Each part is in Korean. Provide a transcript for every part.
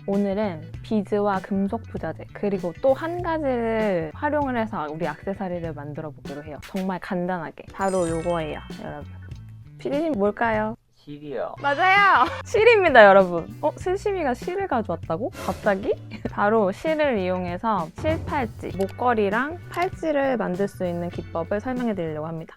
오늘은 비즈와 금속 부자재 그리고 또 한 가지를 활용을 해서 우리 액세서리를 만들어 보기로 해요. 정말 간단하게 바로 요거예요, 여러분. 피디님 뭘까요? 실이요. 맞아요! 실입니다, 여러분. 슬심이가 실을 가져왔다고? 갑자기? 바로 실을 이용해서 실팔찌, 목걸이랑 팔찌를 만들 수 있는 기법을 설명해 드리려고 합니다.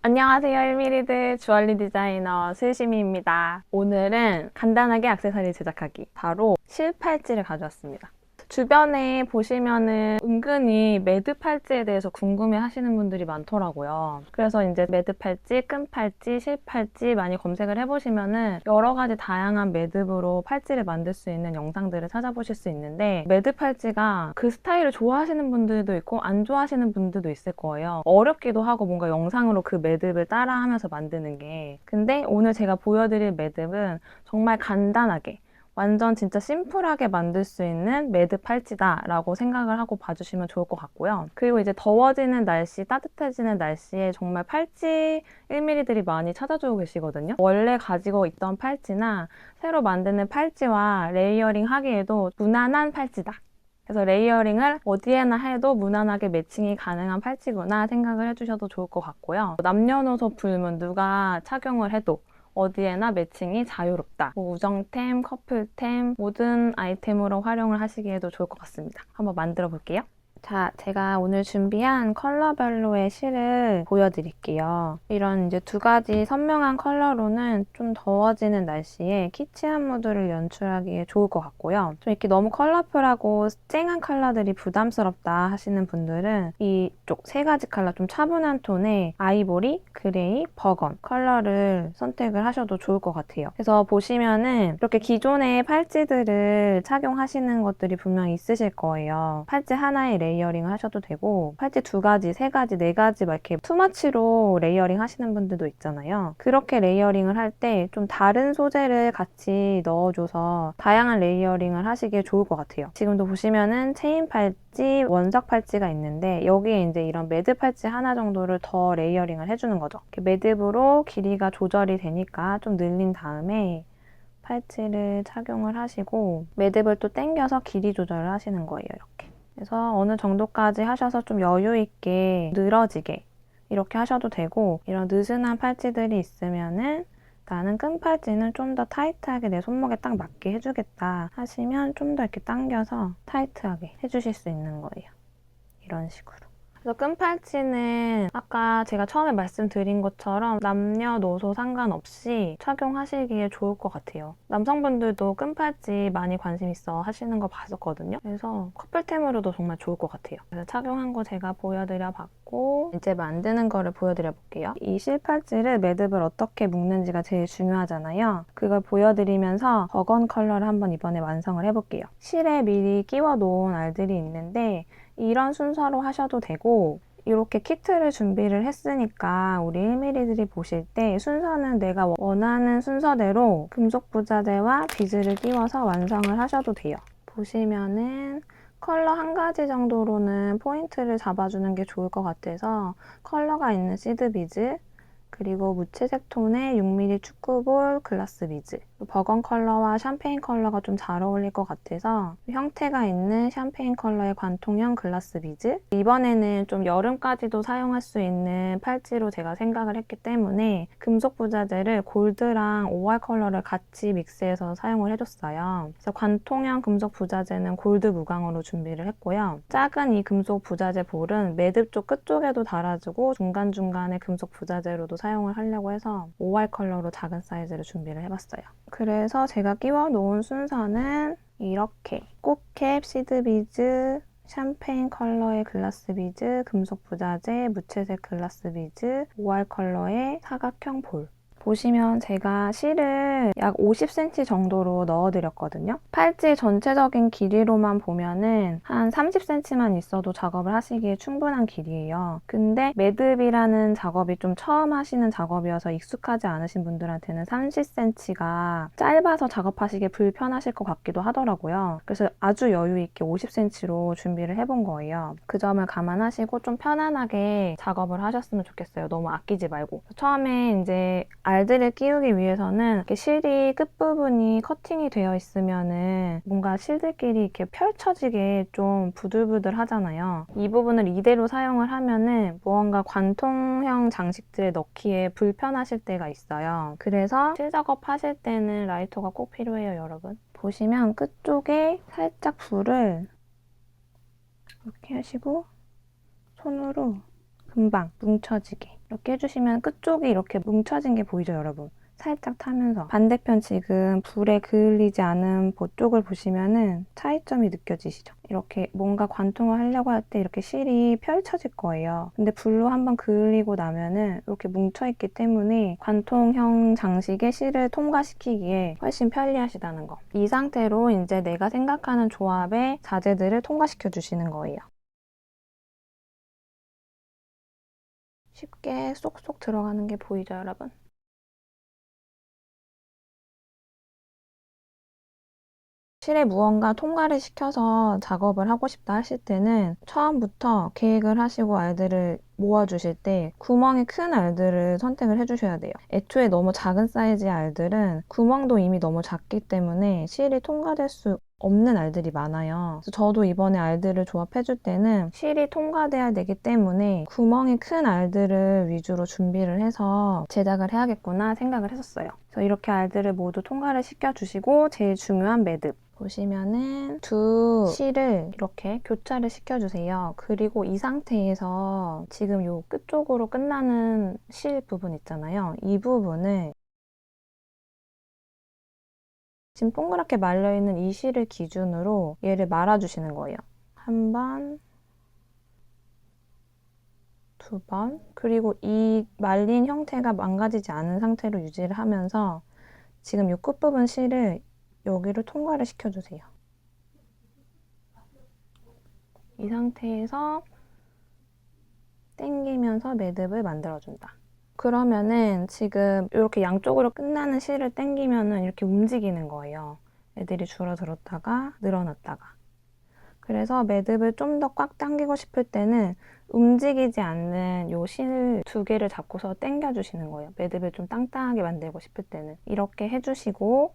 안녕하세요, 1mm들 주얼리 디자이너 슬심이입니다. 오늘은 간단하게 액세서리 제작하기, 바로 실팔찌를 가져왔습니다. 주변에 보시면은 은근히 매드 팔찌에 대해서 궁금해 하시는 분들이 많더라고요. 그래서 이제 매드 팔찌, 끈 팔찌, 실 팔찌 많이 검색을 해보시면은 여러 가지 다양한 매듭으로 팔찌를 만들 수 있는 영상들을 찾아보실 수 있는데, 매드 팔찌가 그 스타일을 좋아하시는 분들도 있고 안 좋아하시는 분들도 있을 거예요. 어렵기도 하고 뭔가 영상으로 그 매듭을 따라하면서 만드는 게. 근데 오늘 제가 보여드릴 매듭은 정말 간단하게 완전 진짜 심플하게 만들 수 있는 매듭 팔찌다라고 생각을 하고 봐주시면 좋을 것 같고요. 그리고 이제 더워지는 날씨, 따뜻해지는 날씨에 정말 팔찌 1mm들이 많이 찾아주고 계시거든요. 원래 가지고 있던 팔찌나 새로 만드는 팔찌와 레이어링 하기에도 무난한 팔찌다. 그래서 레이어링을 어디에나 해도 무난하게 매칭이 가능한 팔찌구나 생각을 해주셔도 좋을 것 같고요. 남녀노소 불문 누가 착용을 해도 어디에나 매칭이 자유롭다. 우정템, 커플템, 모든 아이템으로 활용을 하시기에도 좋을 것 같습니다. 한번 만들어 볼게요. 자, 제가 오늘 준비한 컬러별로의 실을 보여드릴게요. 이런 이제 두 가지 선명한 컬러로는 좀 더워지는 날씨에 키치한 무드를 연출하기에 좋을 것 같고요. 좀 이렇게 너무 컬러풀하고 쨍한 컬러들이 부담스럽다 하시는 분들은 이쪽 세 가지 컬러 좀 차분한 톤의 아이보리, 그레이, 버건 컬러를 선택을 하셔도 좋을 것 같아요. 그래서 보시면은 이렇게 기존의 팔찌들을 착용하시는 것들이 분명히 있으실 거예요. 팔찌 하나에 레이어링을 하셔도 되고, 팔찌 두 가지, 세 가지, 네 가지 막 이렇게 투마치로 레이어링 하시는 분들도 있잖아요. 그렇게 레이어링을 할 때 좀 다른 소재를 같이 넣어줘서 다양한 레이어링을 하시기에 좋을 것 같아요. 지금도 보시면은 체인 팔찌, 원석 팔찌가 있는데 여기에 이제 이런 매듭 팔찌 하나 정도를 더 레이어링을 해주는 거죠. 이렇게 매듭으로 길이가 조절이 되니까 좀 늘린 다음에 팔찌를 착용을 하시고 매듭을 또 당겨서 길이 조절을 하시는 거예요, 이렇게. 그래서 어느 정도까지 하셔서 좀 여유 있게 늘어지게 이렇게 하셔도 되고, 이런 느슨한 팔찌들이 있으면은 나는 끈 팔찌는 좀 더 타이트하게 내 손목에 딱 맞게 해주겠다 하시면 좀 더 이렇게 당겨서 타이트하게 해주실 수 있는 거예요. 이런 식으로. 그래서 끈 팔찌는 아까 제가 처음에 말씀드린 것처럼 남녀노소 상관없이 착용하시기에 좋을 것 같아요. 남성분들도 끈 팔찌 많이 관심 있어 하시는 거 봤었거든요. 그래서 커플템으로도 정말 좋을 것 같아요. 그래서 착용한 거 제가 보여드려 봤고, 이제 만드는 거를 보여드려 볼게요. 이 실팔찌를 매듭을 어떻게 묶는지가 제일 중요하잖아요. 그걸 보여드리면서 버건 컬러를 한번 이번에 완성을 해볼게요. 실에 미리 끼워 놓은 알들이 있는데 이런 순서로 하셔도 되고, 이렇게 키트를 준비를 했으니까 우리 1mm들이 보실 때 순서는 내가 원하는 순서대로 금속 부자재와 비즈를 끼워서 완성을 하셔도 돼요. 보시면은 컬러 한 가지 정도로는 포인트를 잡아주는 게 좋을 것 같아서 컬러가 있는 시드 비즈, 그리고 무채색 톤의 6mm 축구볼 글라스 비즈, 버건 컬러와 샴페인 컬러가 좀 잘 어울릴 것 같아서 형태가 있는 샴페인 컬러의 관통형 글라스 비즈. 이번에는 좀 여름까지도 사용할 수 있는 팔찌로 제가 생각을 했기 때문에 금속 부자재를 골드랑 오알 컬러를 같이 믹스해서 사용을 해줬어요. 그래서 관통형 금속 부자재는 골드 무광으로 준비를 했고요. 작은 이 금속 부자재 볼은 매듭 쪽 끝쪽에도 달아주고 중간중간에 금속 부자재로도 사용을 하려고 해서 오알 컬러로 작은 사이즈를 준비를 해봤어요. 그래서 제가 끼워 놓은 순서는 이렇게 꽃캡, 시드 비즈, 샴페인 컬러의 글라스 비즈, 금속 부자재, 무채색 글라스 비즈, 오알 컬러의 사각형 볼. 보시면 제가 실을 약 50cm 정도로 넣어드렸거든요. 팔찌 전체적인 길이로만 보면은 한 30cm만 있어도 작업을 하시기에 충분한 길이에요. 근데 매듭이라는 작업이 좀 처음 하시는 작업이어서 익숙하지 않으신 분들한테는 30cm가 짧아서 작업하시기에 불편하실 것 같기도 하더라고요. 그래서 아주 여유 있게 50cm로 준비를 해본 거예요. 그 점을 감안하시고 좀 편안하게 작업을 하셨으면 좋겠어요. 너무 아끼지 말고. 처음에 이제 알들을 끼우기 위해서는 이렇게 실이 끝부분이 커팅이 되어 있으면은 뭔가 실들끼리 이렇게 펼쳐지게 좀 부들부들 하잖아요. 이 부분을 이대로 사용을 하면은 무언가 관통형 장식들에 넣기에 불편하실 때가 있어요. 그래서 실 작업하실 때는 라이터가 꼭 필요해요, 여러분. 보시면 끝쪽에 살짝 불을 이렇게 하시고 손으로 금방 뭉쳐지게 이렇게 해주시면 끝쪽이 이렇게 뭉쳐진 게 보이죠, 여러분? 살짝 타면서 반대편 지금 불에 그을리지 않은 보 쪽을 보시면은 차이점이 느껴지시죠? 이렇게 뭔가 관통을 하려고 할 때 이렇게 실이 펼쳐질 거예요. 근데 불로 한번 그을리고 나면은 이렇게 뭉쳐있기 때문에 관통형 장식의 실을 통과시키기에 훨씬 편리하시다는 거. 이 상태로 이제 내가 생각하는 조합의 자재들을 통과시켜 주시는 거예요. 쉽게 쏙쏙 들어가는 게 보이죠, 여러분? 실에 무언가 통과를 시켜서 작업을 하고 싶다 하실 때는 처음부터 계획을 하시고 알들을 모아주실 때 구멍이 큰 알들을 선택을 해주셔야 돼요. 애초에 너무 작은 사이즈의 알들은 구멍도 이미 너무 작기 때문에 실이 통과될 수 없는 알들이 많아요. 그래서 저도 이번에 알들을 조합해줄 때는 실이 통과돼야 되기 때문에 구멍이 큰 알들을 위주로 준비를 해서 제작을 해야겠구나 생각을 했었어요. 그래서 이렇게 알들을 모두 통과를 시켜주시고 제일 중요한 매듭. 보시면은 두 실을 이렇게 교차를 시켜주세요. 그리고 이 상태에서 지금 요 끝쪽으로 끝나는 실 부분 있잖아요. 이 부분을 지금 동그랗게 말려있는 이 실을 기준으로 얘를 말아주시는 거예요. 한 번, 두 번, 그리고 이 말린 형태가 망가지지 않은 상태로 유지를 하면서 지금 이 끝부분 실을 여기를 통과를 시켜주세요. 이 상태에서 당기면서 매듭을 만들어준다. 그러면은 지금 이렇게 양쪽으로 끝나는 실을 당기면은 이렇게 움직이는 거예요. 애들이 줄어들었다가 늘어났다가. 그래서 매듭을 좀 더 꽉 당기고 싶을 때는 움직이지 않는 요 실 두 개를 잡고서 당겨주시는 거예요. 매듭을 좀 땅땅하게 만들고 싶을 때는. 이렇게 해주시고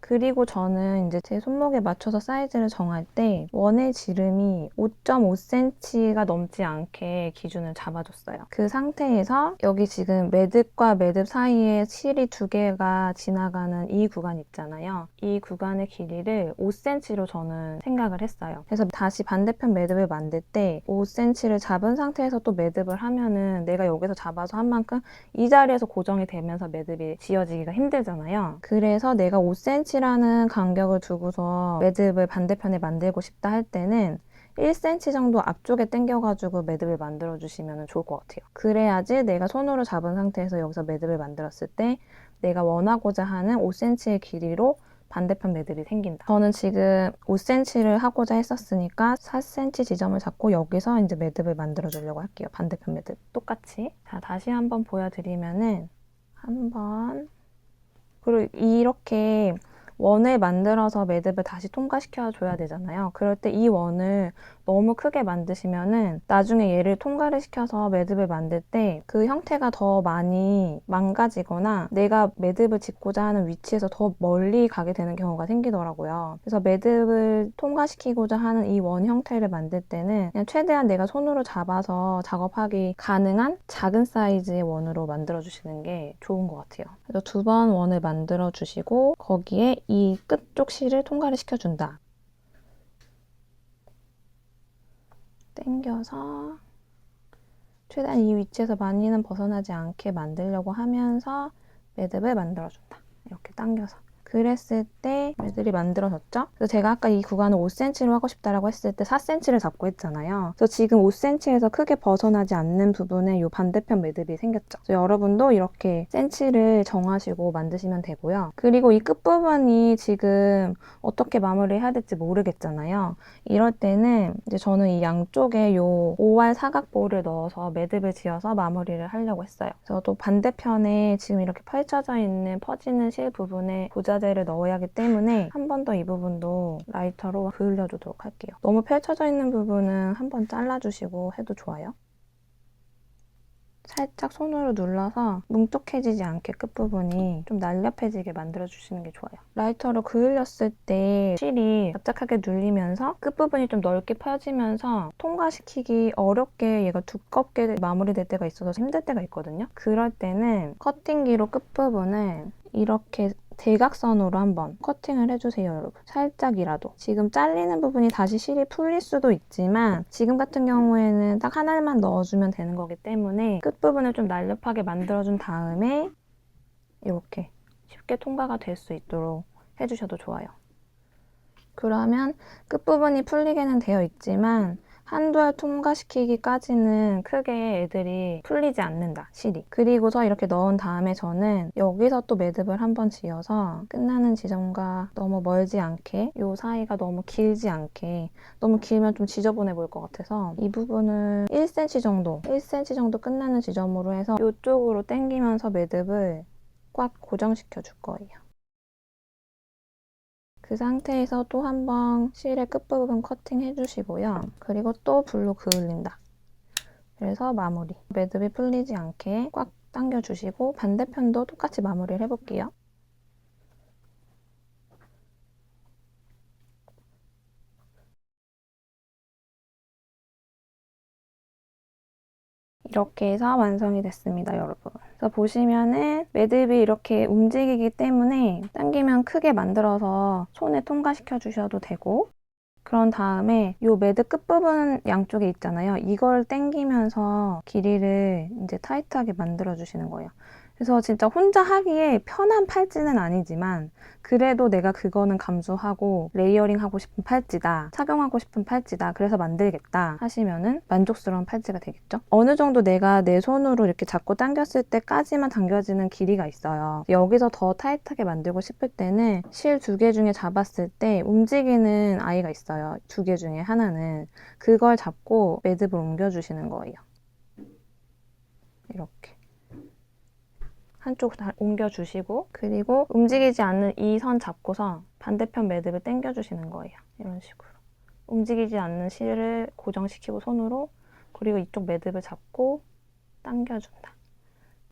그리고 저는 이제 제 손목에 맞춰서 사이즈를 정할 때 원의 지름이 5.5cm가 넘지 않게 기준을 잡아줬어요. 그 상태에서 여기 지금 매듭과 매듭 사이에 실이 두 개가 지나가는 이 구간 있잖아요. 이 구간의 길이를 5cm로 저는 생각을 했어요. 그래서 다시 반대편 매듭을 만들 때 5cm를 잡은 상태에서 또 매듭을 하면은 내가 여기서 잡아서 한 만큼 이 자리에서 고정이 되면서 매듭이 지어지기가 힘들잖아요. 그래서 내가 5cm라는 간격을 두고서 매듭을 반대편에 만들고 싶다 할 때는 1cm 정도 앞쪽에 당겨가지고 매듭을 만들어주시면 좋을 것 같아요. 그래야지 내가 손으로 잡은 상태에서 여기서 매듭을 만들었을 때 내가 원하고자 하는 5cm의 길이로 반대편 매듭이 생긴다. 저는 지금 5cm를 하고자 했었으니까 4cm 지점을 잡고 여기서 이제 매듭을 만들어 주려고 할게요. 반대편 매듭 똑같이. 자, 다시 한번 보여드리면은 한번 그리고 이렇게 원을 만들어서 매듭을 다시 통과시켜 줘야 되잖아요. 그럴 때 이 원을 너무 크게 만드시면은 나중에 얘를 통과를 시켜서 매듭을 만들 때 그 형태가 더 많이 망가지거나 내가 매듭을 짓고자 하는 위치에서 더 멀리 가게 되는 경우가 생기더라고요. 그래서 매듭을 통과시키고자 하는 이 원 형태를 만들 때는 그냥 최대한 내가 손으로 잡아서 작업하기 가능한 작은 사이즈의 원으로 만들어 주시는 게 좋은 것 같아요. 그래서 두 번 원을 만들어 주시고 거기에 이 끝쪽 실을 통과를 시켜준다. 당겨서 최대한 이 위치에서 많이는 벗어나지 않게 만들려고 하면서 매듭을 만들어준다. 이렇게 당겨서. 그랬을 때 매듭이 만들어졌죠? 그래서 제가 아까 이 구간을 5cm로 하고 싶다라고 했을 때 4cm를 잡고 했잖아요. 그래서 지금 5cm에서 크게 벗어나지 않는 부분에 이 반대편 매듭이 생겼죠. 그래서 여러분도 이렇게 센치를 정하시고 만드시면 되고요. 그리고 이 끝부분이 지금 어떻게 마무리해야 될지 모르겠잖아요. 이럴 때는 이제 저는 이 양쪽에 이 오알 사각볼을 넣어서 매듭을 지어서 마무리를 하려고 했어요. 그래서 또 반대편에 지금 이렇게 펼쳐져 있는 퍼지는 실 부분에 부자재를 넣어야 하기 때문에 한 번 더 이 부분도 라이터로 그을려주도록 할게요. 너무 펼쳐져 있는 부분은 한 번 잘라주시고 해도 좋아요. 살짝 손으로 눌러서 뭉툭해지지 않게 끝부분이 좀 날렵해지게 만들어주시는 게 좋아요. 라이터로 그을렸을 때 실이 납작하게 눌리면서 끝부분이 좀 넓게 펴지면서 통과시키기 어렵게 얘가 두껍게 마무리될 때가 있어서 힘들 때가 있거든요. 그럴 때는 커팅기로 끝부분을 이렇게 대각선으로 한번 커팅을 해주세요, 여러분. 살짝이라도. 지금 잘리는 부분이 다시 실이 풀릴 수도 있지만 지금 같은 경우에는 딱 한 알만 넣어주면 되는 거기 때문에 끝부분을 좀 날렵하게 만들어준 다음에 이렇게 쉽게 통과가 될 수 있도록 해주셔도 좋아요. 그러면 끝부분이 풀리게는 되어 있지만 한두 알 통과시키기까지는 크게 애들이 풀리지 않는다, 실이. 그리고서 이렇게 넣은 다음에 저는 여기서 또 매듭을 한번 지어서 끝나는 지점과 너무 멀지 않게 이 사이가 너무 길지 않게, 너무 길면 좀 지저분해 보일 것 같아서 이 부분을 1cm 정도 끝나는 지점으로 해서 이쪽으로 당기면서 매듭을 꽉 고정시켜 줄 거예요. 그 상태에서 또 한 번 실의 끝부분 커팅 해주시고요. 그리고 또 붓로 그을린다. 그래서 마무리. 매듭이 풀리지 않게 꽉 당겨주시고 반대편도 똑같이 마무리를 해볼게요. 이렇게 해서 완성이 됐습니다, 여러분. 그래서 보시면은 매듭이 이렇게 움직이기 때문에 당기면 크게 만들어서 손에 통과시켜 주셔도 되고, 그런 다음에 이 매듭 끝부분 양쪽에 있잖아요. 이걸 당기면서 길이를 이제 타이트하게 만들어 주시는 거예요. 그래서 진짜 혼자 하기에 편한 팔찌는 아니지만 그래도 내가 그거는 감수하고 레이어링 하고 싶은 팔찌다, 착용하고 싶은 팔찌다, 그래서 만들겠다 하시면은 만족스러운 팔찌가 되겠죠. 어느 정도 내가 내 손으로 이렇게 잡고 당겼을 때까지만 당겨지는 길이가 있어요. 여기서 더 타이트하게 만들고 싶을 때는 실 2개 중에 잡았을 때 움직이는 아이가 있어요. 2개 중에 하나는. 그걸 잡고 매듭을 옮겨주시는 거예요. 이렇게. 한쪽 다 옮겨주시고, 그리고 움직이지 않는 이 선 잡고서 반대편 매듭을 당겨주시는 거예요. 이런 식으로. 움직이지 않는 실을 고정시키고 손으로, 그리고 이쪽 매듭을 잡고 당겨준다.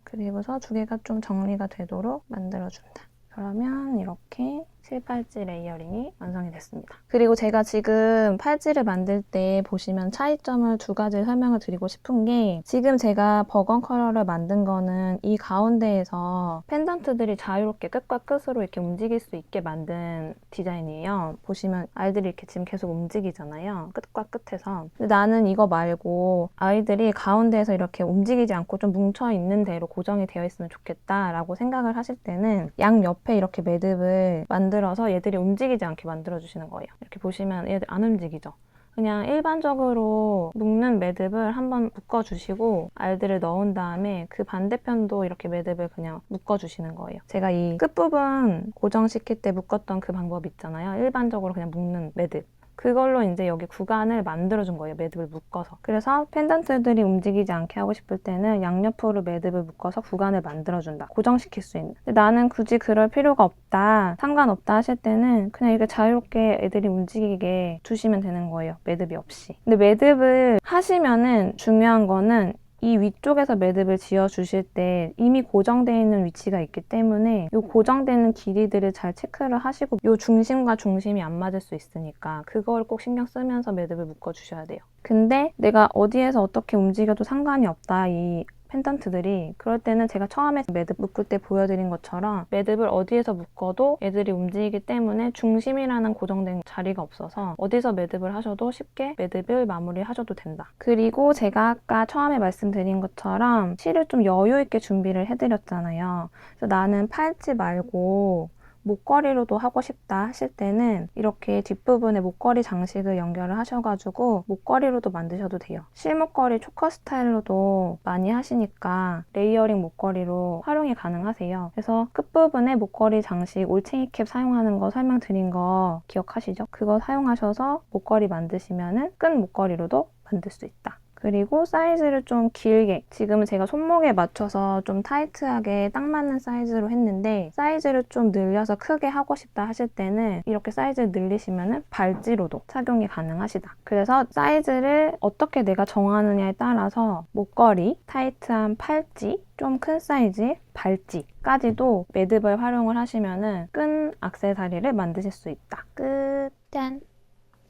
그리고서 2개가 좀 정리가 되도록 만들어준다. 그러면 이렇게 실팔찌 레이어링이 완성이 됐습니다. 그리고 제가 지금 팔찌를 만들 때 보시면 차이점을 2가지 설명을 드리고 싶은 게, 지금 제가 버건 컬러를 만든 거는 이 가운데에서 펜던트들이 자유롭게 끝과 끝으로 이렇게 움직일 수 있게 만든 디자인이에요. 보시면 아이들이 이렇게 지금 계속 움직이잖아요. 끝과 끝에서. 근데 나는 이거 말고 아이들이 가운데에서 이렇게 움직이지 않고 좀 뭉쳐있는 대로 고정이 되어 있으면 좋겠다라고 생각을 하실 때는 양옆에 이렇게 매듭을 만들어서 얘들이 움직이지 않게 만들어주시는 거예요. 이렇게 보시면 얘들 안 움직이죠? 그냥 일반적으로 묶는 매듭을 한번 묶어주시고 알들을 넣은 다음에 그 반대편도 이렇게 매듭을 그냥 묶어주시는 거예요. 제가 이 끝부분 고정시킬 때 묶었던 그 방법 있잖아요. 일반적으로 그냥 묶는 매듭. 그걸로 이제 여기 구간을 만들어준 거예요. 매듭을 묶어서. 그래서 펜던트들이 움직이지 않게 하고 싶을 때는 양옆으로 매듭을 묶어서 구간을 만들어준다. 고정시킬 수 있는. 근데 나는 굳이 그럴 필요가 없다, 상관없다 하실 때는 그냥 이렇게 자유롭게 애들이 움직이게 두시면 되는 거예요. 매듭이 없이. 근데 매듭을 하시면은 중요한 거는 이 위쪽에서 매듭을 지어주실 때 이미 고정되어 있는 위치가 있기 때문에 이 고정되는 길이들을 잘 체크를 하시고, 이 중심과 중심이 안 맞을 수 있으니까 그걸 꼭 신경 쓰면서 매듭을 묶어주셔야 돼요. 근데 내가 어디에서 어떻게 움직여도 상관이 없다, 이 펜던트들이. 그럴 때는 제가 처음에 매듭 묶을 때 보여드린 것처럼 매듭을 어디에서 묶어도 애들이 움직이기 때문에 중심이라는 고정된 자리가 없어서 어디서 매듭을 하셔도 쉽게 매듭을 마무리하셔도 된다. 그리고 제가 아까 처음에 말씀드린 것처럼 실을 좀 여유 있게 준비를 해드렸잖아요. 그래서 나는 팔찌 말고 목걸이로도 하고 싶다 하실 때는 이렇게 뒷부분에 목걸이 장식을 연결을 하셔가지고 목걸이로도 만드셔도 돼요. 실목걸이 초커 스타일로도 많이 하시니까 레이어링 목걸이로 활용이 가능하세요. 그래서 끝부분에 목걸이 장식 올챙이 캡 사용하는 거 설명드린 거 기억하시죠? 그거 사용하셔서 목걸이 만드시면은 끈 목걸이로도 만들 수 있다. 그리고 사이즈를 좀 길게, 지금은 제가 손목에 맞춰서 좀 타이트하게 딱 맞는 사이즈로 했는데 사이즈를 좀 늘려서 크게 하고 싶다 하실 때는 이렇게 사이즈를 늘리시면 발찌로도 착용이 가능하시다. 그래서 사이즈를 어떻게 내가 정하느냐에 따라서 목걸이, 타이트한 팔찌, 좀 큰 사이즈의 발찌까지도 매듭을 활용을 하시면 끈 액세서리를 만드실 수 있다. 끝! 짠!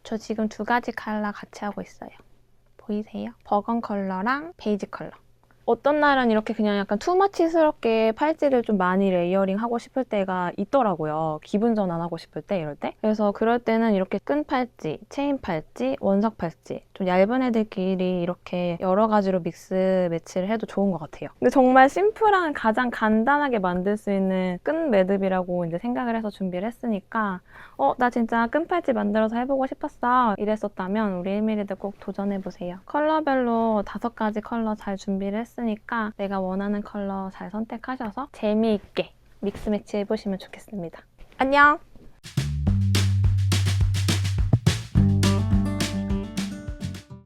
저 지금 두 가지 컬러 같이 하고 있어요. 보이세요? 버건 컬러랑 베이지 컬러. 어떤 날은 이렇게 그냥 약간 투머치스럽게 팔찌를 좀 많이 레이어링 하고 싶을 때가 있더라고요. 기분 전환하고 싶을 때, 이럴 때. 그래서 그럴 때는 이렇게 끈 팔찌, 체인 팔찌, 원석 팔찌, 좀 얇은 애들끼리 이렇게 여러 가지로 믹스 매치를 해도 좋은 것 같아요. 근데 정말 심플한, 가장 간단하게 만들 수 있는 끈 매듭이라고 이제 생각을 해서 준비를 했으니까 나 진짜 끈 팔찌 만들어서 해보고 싶었어. 이랬었다면 우리 1mm도 꼭 도전해보세요. 컬러별로 5가지 컬러 잘 준비를 했으니까 내가 원하는 컬러 잘 선택하셔서 재미있게 믹스 매치 해보시면 좋겠습니다. 안녕!